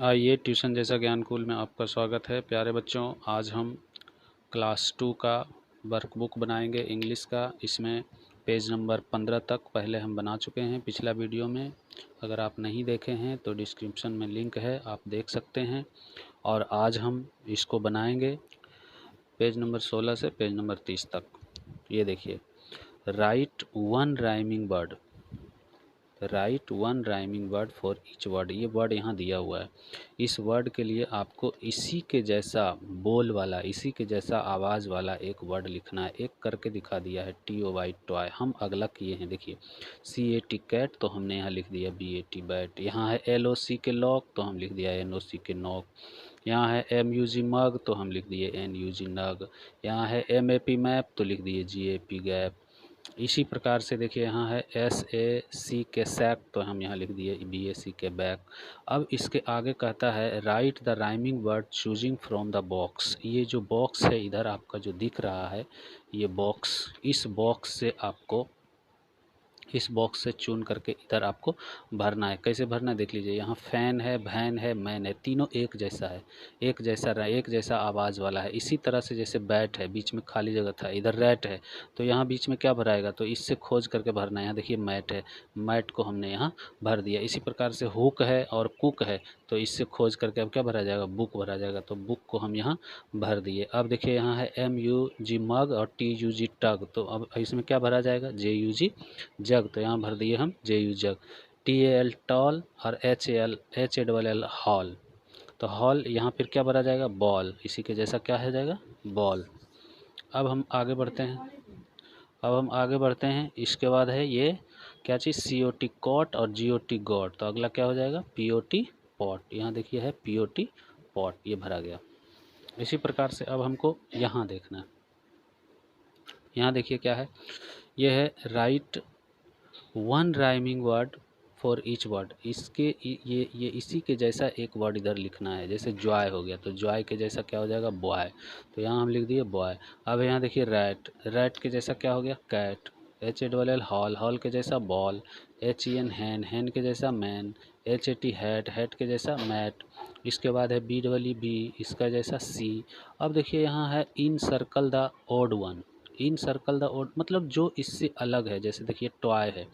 आइए ट्यूशन जैसा ज्ञानकुल में आपका स्वागत है। प्यारे बच्चों, आज हम क्लास 2 का वर्कबुक बनाएंगे इंग्लिश का। इसमें पेज नंबर 15 तक पहले हम बना चुके हैं पिछला वीडियो में। अगर आप नहीं देखे हैं तो डिस्क्रिप्शन में लिंक है, आप देख सकते हैं। और आज हम इसको बनाएंगे पेज नंबर 16 से पेज नंबर 30 तक। ये देखिए, right one rhyming word, right one rhyming word for each word. ये वर्ड यहाँ दिया हुआ है। इस वर्ड के लिए आपको इसी के जैसा बोल वाला, इसी के जैसा आवाज़ वाला एक वर्ड लिखना है। एक करके दिखा दिया है, TOY टॉय। हम अगला किए हैं, देखिए CAT कैट, तो हमने यहाँ लिख दिया BAT बैट। यहाँ है LOC के लॉक, तो हम लिख दिया NOC के नॉक। यहाँ है MUG मग, तो हम लिख दिए NUG नग। यहाँ है MAP मैप, तो लिख दिए GAP गैप। इसी प्रकार से देखिए, यहाँ है SAC के सैक, तो हम यहाँ लिख दिए BAC के बैक। अब इसके आगे कहता है right the rhyming word choosing from the box. ये जो बॉक्स है इधर आपका जो दिख रहा है, ये बॉक्स, इस बॉक्स से आपको, इस बॉक्स से चुन करके इधर आपको भरना है। कैसे भरना है देख लीजिए। यहाँ फैन है, वैन है, मैन है, तीनों एक जैसा है, एक जैसा आवाज़ वाला है। इसी तरह से जैसे बैट है, बीच में खाली जगह था, इधर रैट है, तो यहाँ बीच में क्या भराएगा, तो इससे खोज करके भरना है। यहाँ देखिए मैट है, मैट को हमने यहाँ भर दिया। इसी प्रकार से हुक है और कुक है, तो इससे खोज करके अब क्या भरा जाएगा, बुक भरा जाएगा, तो बुक को हम यहाँ भर दिए। अब देखिए, यहाँ है MUG मग और TUG टग, तो अब इसमें क्या भरा जाएगा, JUG जग, तो यहाँ भर दिए हम JU जग। TAL टॉल और HALL हॉल, तो हॉल यहाँ फिर क्या भरा जाएगा, बॉल। इसी के जैसा क्या है जाएगा, बॉल। अब हम आगे बढ़ते हैं, इसके बाद है ये क्या चीज़, COT कॉट और GOT गॉट, तो अगला क्या हो जाएगा, POT पॉट। यहाँ देखिए है POT पॉट, ये भरा गया। इसी प्रकार से अब हमको यहाँ देखना है। यहाँ देखिए क्या है, ये है right one rhyming word for each word. इसके ये इसी के जैसा एक वर्ड इधर लिखना है। जैसे जॉय हो गया, तो जॉय के जैसा क्या हो जाएगा, बॉय, तो यहाँ हम लिख दिए बॉय। अब यहाँ देखिए रैट, रैट के जैसा क्या हो गया, कैट। HALL हॉल, हॉल के जैसा बॉल। HEN हैन, हैन के जैसा मैन। HAT हैट, हैट के जैसा मैट। इसके बाद है BEE, इसका जैसा सी। अब देखिए यहाँ है in circle the odd one, in circle the odd मतलब जो इससे अलग है। जैसे देखिए टॉय है,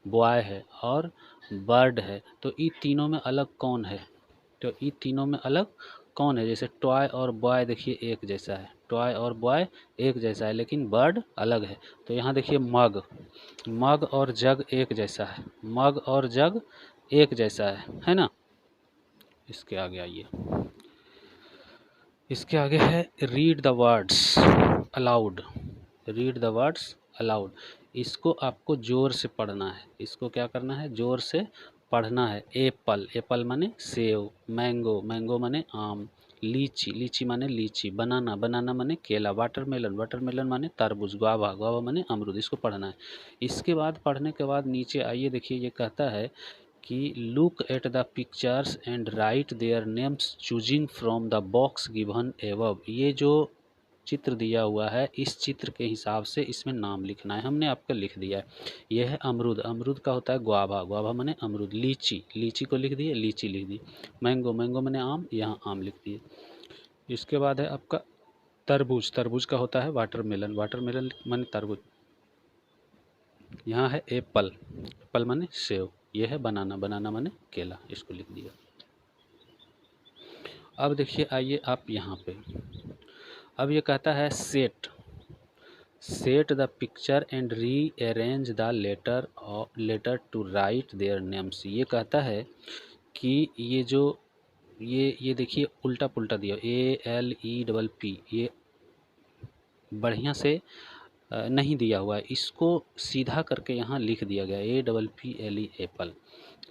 बॉय है और बर्ड है, तो ये तीनों में अलग कौन है, तो ये तीनों में अलग कौन है। जैसे टॉय और बॉय देखिए एक जैसा है, टॉय और बॉय एक जैसा है, लेकिन बर्ड अलग है। तो यहाँ देखिए मग, मग और जग एक जैसा है, मग और जग एक जैसा है ना। इसके आगे आइए, इसके आगे है read the words allowed, read the words allowed. इसको आपको जोर से पढ़ना है, इसको क्या करना है, जोर से पढ़ना है। एप्पल, एप्पल माने सेव। मैंगो, मैंगो माने आम। लीची, लीची माने लीची। बनाना, बनाना माने केला। वाटरमेलन, वाटरमेलन माने तरबूज। गुआवा, गुआवा माने अमरूद। इसको पढ़ना है। इसके बाद पढ़ने के बाद नीचे आइए, देखिए ये कहता है कि look at the pictures and right their names choosing from the box given above. ये जो चित्र दिया हुआ है, इस चित्र के हिसाब से इसमें नाम लिखना है। हमने आपका लिख दिया है। यह है अमरूद, अमरूद का होता है गुआवा, गुआवा माने अमरूद। लीची, लीची को लिख दिए, लीची लिख दी। मैंगो, मैंगो माने आम, यहाँ आम लिख दिए। इसके बाद है आपका तरबूज, तरबूज का होता है वाटरमेलन, वाटरमेलन माने तरबूज। यहाँ है एप्पल, एप्पल माने सेव। यह है बनाना, बनाना माने केला। इसको लिख दिया। अब देखिए आइए आप यहाँ पे, अब ये कहता है set, set the picture and rearrange the letter to write their names. ये कहता है कि ये जो ये देखिए उल्टा पुल्टा दिया, ALEPP, ये बढ़िया से नहीं दिया हुआ है। इसको सीधा करके यहाँ लिख दिया गया APPLE एप्पल।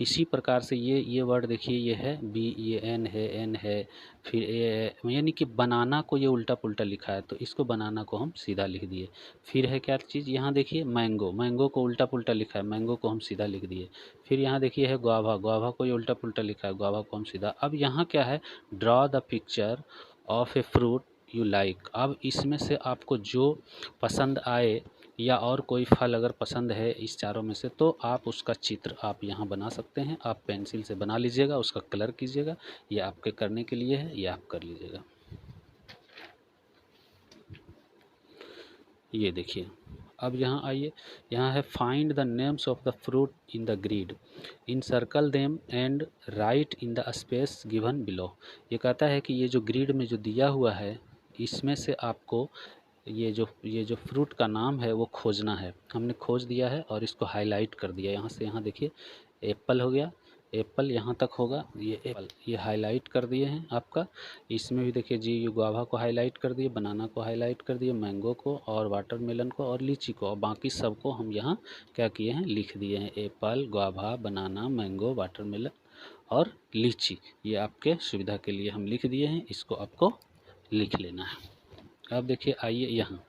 इसी प्रकार से ये वर्ड देखिए, ये है BEN है, N है, फिर A, यानी कि बनाना को ये उल्टा पुल्टा लिखा है, तो इसको बनाना को हम सीधा लिख दिए। फिर है क्या चीज़, यहाँ देखिए मैंगो, मैंगो को उल्टा पुल्टा लिखा है, मैंगो को हम सीधा लिख दिए। फिर यहाँ देखिए है गुआवा, गुआवा को ये उल्टा पुल्टा लिखा है, गुआवा को हम सीधा। अब यहाँ क्या है, draw the picture of a fruit you like. अब इसमें से आपको जो पसंद आए या और कोई फल अगर पसंद है इस चारों में से तो आप उसका चित्र आप यहाँ बना सकते हैं। आप पेंसिल से बना लीजिएगा, उसका कलर कीजिएगा। ये आपके करने के लिए है, ये आप कर लीजिएगा। ये देखिए, अब यहाँ आइए, यहाँ है find the names of the fruit in the grid, in circle them and right in the space given below. ये कहता है कि ये जो ग्रिड में जो दिया हुआ है इसमें से आपको ये जो फ्रूट का नाम है वो खोजना है। हमने खोज दिया है और इसको हाईलाइट कर दिया। यहाँ से यहाँ देखिए, एप्पल हो गया, एप्पल यहाँ तक होगा, ये एप्पल ये हाईलाइट कर दिए हैं आपका। इसमें भी देखिए जी, ये गुआवा को हाईलाइट कर दिए, बनाना को हाईलाइट कर दिए, मैंगो को और वाटरमेलन को और लीची को, और बाकी सबको हम यहाँ क्या किए हैं, लिख दिए हैं। एप्पल, गुआवा, बनाना, मैंगो, वाटरमेलन और लीची, ये आपके सुविधा के लिए हम लिख दिए हैं। इसको आपको लिख लेना है। अब देखिए, आइए यहाँ,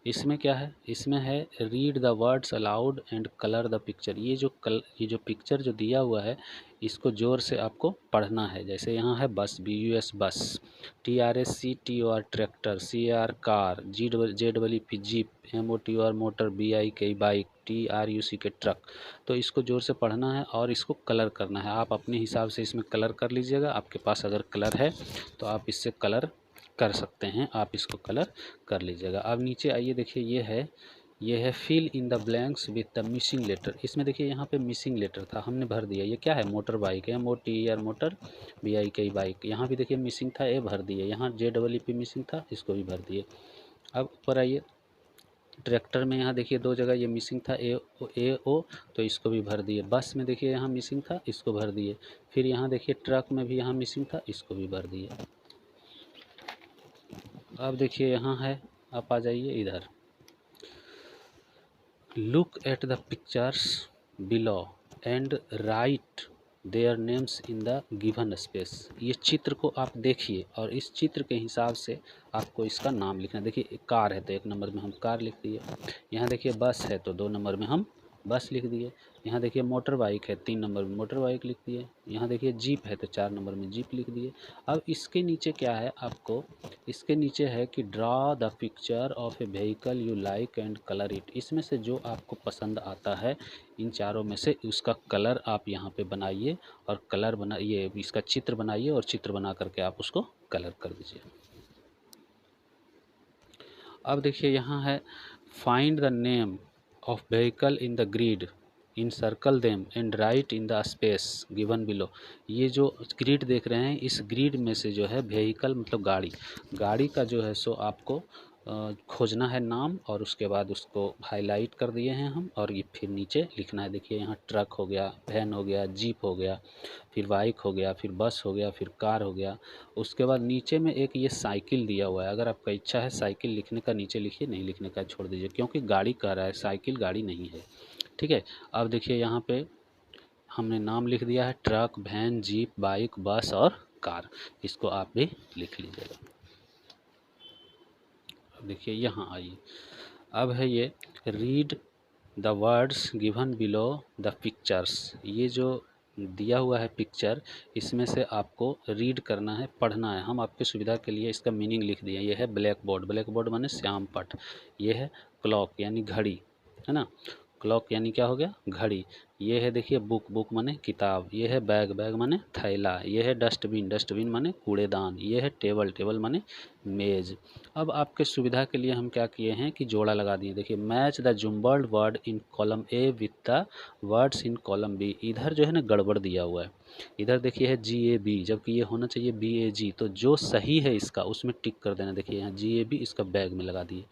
इसमें क्या है, इसमें है read the words allowed and colour the picture. ये जो पिक्चर जो दिया हुआ है इसको ज़ोर से आपको पढ़ना है। जैसे यहाँ है बस, BUS बस, TRACTOR tractor, CAR car, JEE jeep, MOTOR motor, BIK bike, TRUCK truck. तो इसको ज़ोर से पढ़ना है और इसको कलर करना है। आप अपने हिसाब से इसमें कलर कर लीजिएगा। आपके पास अगर कलर है तो आप इससे कलर कर सकते हैं, आप इसको कलर कर लीजिएगा। अब नीचे आइए, देखिए ये है fill in the blanks with the missing letter. इसमें देखिए यहाँ पे मिसिंग लेटर था, हमने भर दिया। ये क्या है, मोटर बाइक है, MOTOR मोटर, BIK बाइक। यहाँ भी देखिए मिसिंग था, ये भर दिए। यहाँ JEE मिसिंग था, इसको भी भर दिए। अब ऊपर आइए, ट्रैक्टर में यहाँ देखिए 2 जगह ये मिसिंग था, AO, तो इसको भी भर दिए। बस में देखिए यहाँ मिसिंग था, इसको भर दिए। फिर यहाँ देखिए ट्रक में भी यहाँ मिसिंग था, इसको भी भर दिए। अब देखिए यहाँ है, आप आ जाइए इधर, look at the pictures below and right their names in the given space. ये चित्र को आप देखिए और इस चित्र के हिसाब से आपको इसका नाम लिखना है। देखिए कार है तो 1 नंबर में हम कार लिख दिए। यहाँ देखिए बस है तो 2 नंबर में हम बस लिख दिए। यहाँ देखिए मोटर बाइक है, 3 नंबर में मोटर बाइक लिख दिए। यहाँ देखिए जीप है तो 4 नंबर में जीप लिख दिए। अब इसके नीचे क्या है, आपको इसके नीचे है कि draw the picture of A vehicle you like and colour it. इसमें से जो आपको पसंद आता है इन चारों में से उसका कलर आप यहाँ पे बनाइए और कलर बनाइए, इसका चित्र बनाइए और चित्र बना करके आप उसको कलर कर दीजिए। अब देखिए यहाँ है find the name of vehicle in the grid, in circle them and right in the space given below. ये जो ग्रिड देख रहे हैं इस ग्रिड में से जो है व्हीकल मतलब गाड़ी का जो है सो आपको खोजना है नाम, और उसके बाद उसको हाईलाइट कर दिए हैं हम, और ये फिर नीचे लिखना है। देखिए यहाँ ट्रक हो गया, वैन हो गया, जीप हो गया, फिर बाइक हो गया, फिर बस हो गया, फिर कार हो गया। उसके बाद नीचे में एक ये साइकिल दिया हुआ है। अगर आपका इच्छा है साइकिल लिखने का नीचे लिखिए, नहीं लिखने का छोड़ दीजिए, क्योंकि गाड़ी कह रहा है, साइकिल गाड़ी नहीं है। ठीक है। अब देखिए यहाँ पे हमने नाम लिख दिया है, ट्रक, वैन, जीप, बाइक, बस और कार। इसको आप भी लिख लीजिएगा। अब देखिए यहाँ आइए, अब है ये read the words given below the pictures. ये जो दिया हुआ है पिक्चर, इसमें से आपको रीड करना है, पढ़ना है। हम आपकी सुविधा के लिए इसका मीनिंग लिख दिए। ये है ब्लैक बोर्ड, ब्लैक बोर्ड माने श्याम पट। ये है क्लॉक यानी घड़ी, है ना, क्लॉक यानी क्या हो गया, घड़ी। ये है देखिए बुक, बुक माने किताब। ये है बैग, बैग माने थैला। ये है डस्टबिन, डस्टबिन माने कूड़ेदान। ये है टेबल, टेबल माने मेज। अब आपके सुविधा के लिए हम क्या किए हैं कि जोड़ा लगा दिए। देखिए match the jumbled word in column A with the words in column B. इधर जो है ना गड़बड़ दिया हुआ है, इधर देखिए है GAB, जबकि ये होना चाहिए BAG। तो जो सही है इसका उसमें टिक कर देना। देखिए यहाँ GAB, इसका बैग में लगा दिए।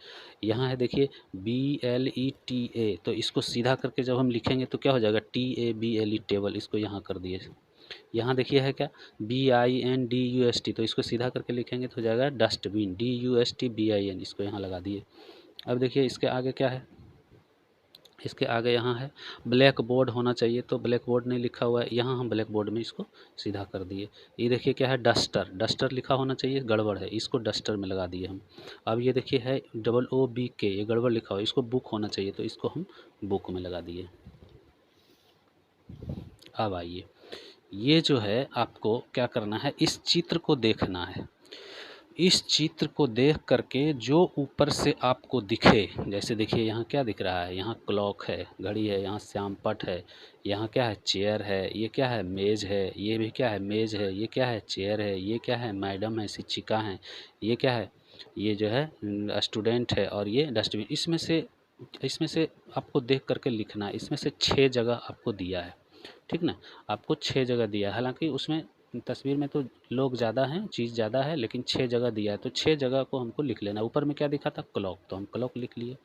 यहाँ है देखिए BLETA, तो इसको सीधा करके जब हम लिखेंगे तो क्या हो जाएगा, TABLE टेबल, इसको यहाँ कर दिए। यहाँ देखिए है क्या, BINDUST, तो इसको सीधा करके लिखेंगे तो हो जाएगा डस्टबिन, DUSTBIN, इसको यहाँ लगा दिए। अब देखिए इसके आगे क्या है, इसके आगे यहाँ है ब्लैक बोर्ड होना चाहिए, तो ब्लैक बोर्ड नहीं लिखा हुआ है, यहाँ हम ब्लैक बोर्ड में इसको सीधा कर दिए। ये देखिए क्या है, डस्टर, डस्टर लिखा होना चाहिए, गड़बड़ है, इसको डस्टर में लगा दिए हम। अब ये देखिए है OOBK, ये गड़बड़ लिखा हुआ है, इसको बुक होना चाहिए, तो इसको हम बुक में लगा दिए। अब आइए, ये जो है आपको क्या करना है, इस चित्र को देखना है। इस चित्र को देख करके जो ऊपर से आपको दिखे, जैसे देखिए यहाँ क्या दिख रहा है, यहाँ क्लॉक है, घड़ी है, यहाँ श्यामपट है, यहाँ क्या है, चेयर है, ये क्या है, मेज है, ये भी क्या है, मेज है, ये क्या है, चेयर है, ये क्या है, मैडम है, शिक्षिका हैं, ये क्या है, ये जो है स्टूडेंट है, और ये डस्टबिन। इसमें से आपको देख करके लिखना है। इसमें से 6 जगह आपको दिया है, ठीक ना, आपको 6 जगह दिया है। हालांकि उसमें तस्वीर में तो लोग ज़्यादा हैं, चीज़ ज़्यादा है, लेकिन 6 जगह दिया है, तो 6 जगह को हमको लिख लेना। ऊपर में क्या दिखा था, क्लॉक, तो हम क्लॉक लिख लिए।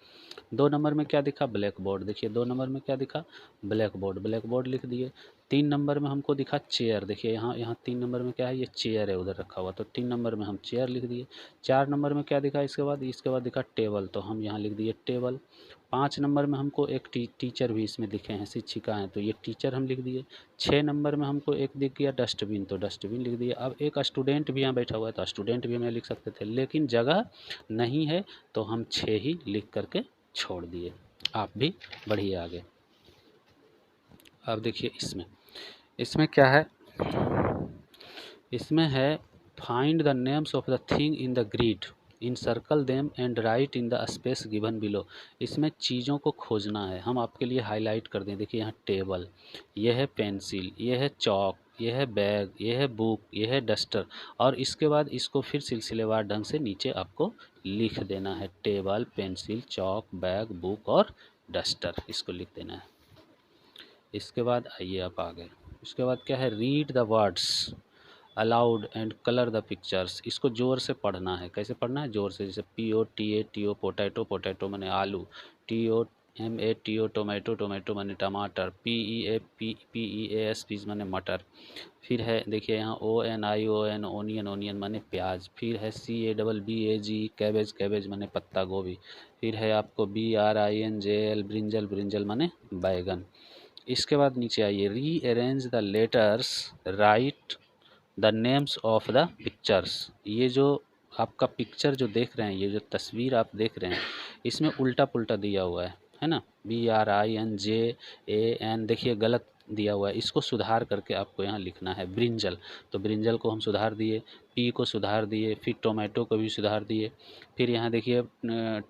2 नंबर में क्या दिखा, ब्लैक बोर्ड। देखिए 2 नंबर में क्या दिखा, ब्लैक बोर्ड, ब्लैक बोर्ड लिख दिए। 3 नंबर में हमको दिखा चेयर। देखिए यहाँ यहाँ 3 नंबर में क्या है, ये चेयर है उधर रखा हुआ, तो 3 नंबर में हम चेयर लिख दिए। 4 नंबर में क्या दिखा, इसके बाद दिखा टेबल, तो हम यहाँ लिख दिए टेबल। 5 नंबर में हमको एक टीचर भी इसमें दिखे हैं, शिक्षिका हैं, तो ये टीचर हम लिख दिए। 6 नंबर में हमको एक दिख गया डस्टबिन, तो डस्टबिन लिख दिए। अब एक स्टूडेंट भी यहाँ बैठा हुआ है, तो स्टूडेंट भी हमें लिख सकते थे, लेकिन जगह नहीं है, तो हम 6 ही लिख करके छोड़ दिए। आप भी बढ़िए आगे। अब देखिए इसमें क्या है, इसमें है find the names of the thing in the grid, encircle them and right in the space given below. इसमें चीज़ों को खोजना है, हम आपके लिए हाईलाइट कर दें। देखिए यहाँ टेबल, यह है पेंसिल, यह है चॉक, यह है बैग, यह है बुक, यह है डस्टर, और इसके बाद इसको फिर सिलसिलेवार ढंग से नीचे आपको लिख देना है। Table, pencil, chalk, bag, book और डस्टर, इसको लिख देना है। इसके बाद आइए आप आगे। इसके बाद क्या है, read the words allowed and colour the pictures. इसको ज़ोर से पढ़ना है। कैसे पढ़ना है, ज़ोर से। जैसे POTATO पोटैटो, पोटैटो माने आलू, TOMATO टोमेटो, टोमेटो माने टमाटर, PEAS पीस माने मटर। फिर है देखिए यहाँ ONION ओनियन, ओनियन माने प्याज। फिर है CABBAG कैबेज, कैबेज माने पत्ता गोभी। फिर है आपको BRINJL ब्रिंजल, ब्रिंजल माने बैगन। इसके बाद नीचे आइए, rearrange the letters, right the names of the pictures. ये जो आपका पिक्चर जो देख रहे हैं, ये जो तस्वीर आप देख रहे हैं, इसमें उल्टा पुल्टा दिया हुआ है ना, BRINJAN, देखिए गलत दिया हुआ है, इसको सुधार करके आपको यहाँ लिखना है। ब्रिंजल, तो ब्रिंजल को हम सुधार दिए, P को सुधार दिए, फिर टोमेटो को भी सुधार दिए। फिर यहाँ देखिए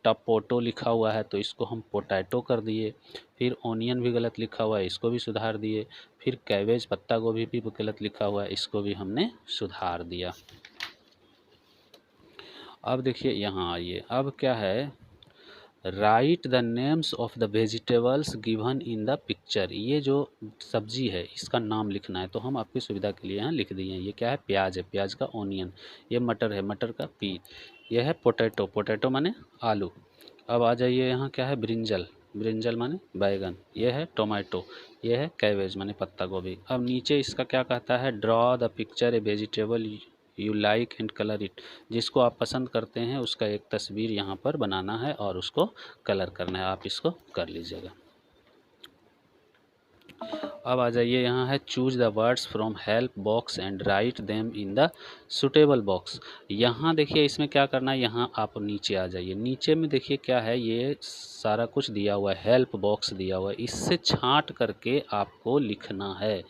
टपोटो लिखा हुआ है, तो इसको हम पोटैटो कर दिए। फिर ओनियन भी गलत लिखा हुआ है, इसको भी सुधार दिए। फिर कैबेज, पत्ता गोभी भी गलत लिखा हुआ है, इसको भी हमने सुधार दिया। अब देखिए यहाँ आइए, अब क्या है, right the names of the vegetables given in the picture. ये जो सब्जी है इसका नाम लिखना है, तो हम आपकी सुविधा के लिए यहाँ लिख दिए हैं। ये क्या है, प्याज है, प्याज का ओनियन। ये मटर है, मटर का पी। यह है पोटैटो, पोटैटो माने आलू। अब आ जाइए यहाँ क्या है, ब्रिंजल, ब्रिंजल माने बैगन। यह है टोमेटो, यह है कैबेज माने पत्ता गोभी। अब नीचे इसका क्या कहता है, draw the picture A vegetable you like and colour it. जिसको आप पसंद करते हैं उसका एक तस्वीर यहाँ पर बनाना है और उसको कलर करना है। आप इसको कर लीजिएगा। अब आ जाइए, यहाँ है choose the words from help box and write them in the suitable box. यहाँ देखिए इसमें क्या करना है, यहाँ आप नीचे आ जाइए। नीचे में देखिए क्या है, ये सारा कुछ दिया हुआ है, हेल्प बॉक्स दिया हुआ है, इससे छांट करके आपको लिखना है।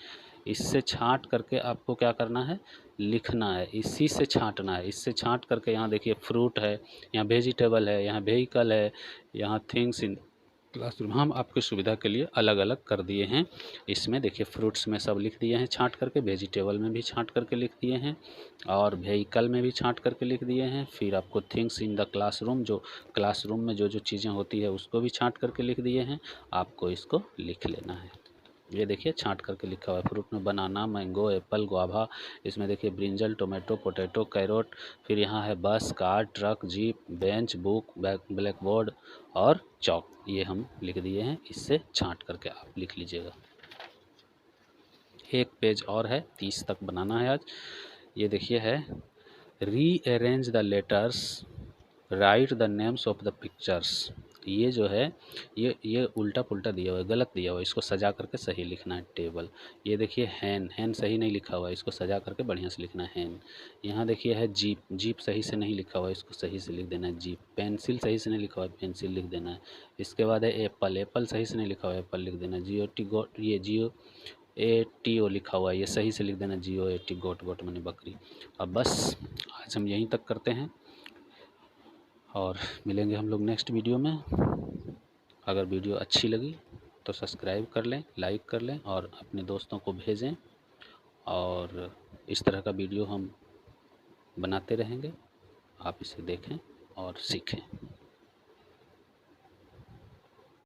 इससे छांट करके आपको क्या करना है, लिखना है, इसी से छांटना है। इससे छांट करके यहाँ देखिए फ्रूट है, यहाँ वेजिटेबल है, यहाँ व्हीकल है, यहाँ थिंग्स इन क्लासरूम, हम आपकी सुविधा के लिए अलग अलग कर दिए हैं। इसमें देखिए फ्रूट्स में सब लिख दिए हैं छांट करके, वेजिटेबल में भी छांट करके लिख दिए हैं, और व्हीकल में भी छांट करके लिख दिए हैं। फिर आपको थिंग्स इन द क्लासरूम, जो क्लासरूम में जो जो चीज़ें होती है उसको भी छांट करके लिख दिए हैं। आपको इसको लिख लेना है। ये देखिए छांट करके लिखा हुआ है। फ्रूट में बनाना, मैंगो, एप्पल, गुआवा। इसमें देखिए ब्रिंजल, टोमेटो, पोटैटो, कैरोट। फिर यहाँ है बस, car, truck, jeep, bench, book, black board और चौक। ये हम लिख दिए हैं, इससे छांट करके आप लिख लीजिएगा। एक पेज और है, 30 तक बनाना है आज। ये देखिए है, rearrange the letters, right the names of the pictures. ये जो है ये उल्टा पुल्टा दिया हुआ है, गलत दिया हुआ है, इसको सजा करके सही लिखना है। टेबल, ये देखिए हैन, हैन सही नहीं लिखा हुआ है, इसको सजा करके बढ़िया से लिखना है हैन। यहाँ देखिए है जीप, जीप सही से नहीं लिखा हुआ है, इसको सही से लिख देना है जीप। पेंसिल सही से नहीं लिखा हुआ है, पेंसिल लिख देना है। इसके बाद है एप्पल, एप्पल सही से नहीं लिखा हुआ है, एप्पल लिख देना है। जियो टी गो, ये जियो GOATO लिखा हुआ है, ये सही से लिख देना GOAT, गोट गोट माने बकरी। अब बस आज हम यहीं तक करते हैं और मिलेंगे हम लोग नेक्स्ट वीडियो में। अगर वीडियो अच्छी लगी तो सब्सक्राइब कर लें, लाइक कर लें और अपने दोस्तों को भेजें। और इस तरह का वीडियो हम बनाते रहेंगे, आप इसे देखें और सीखें।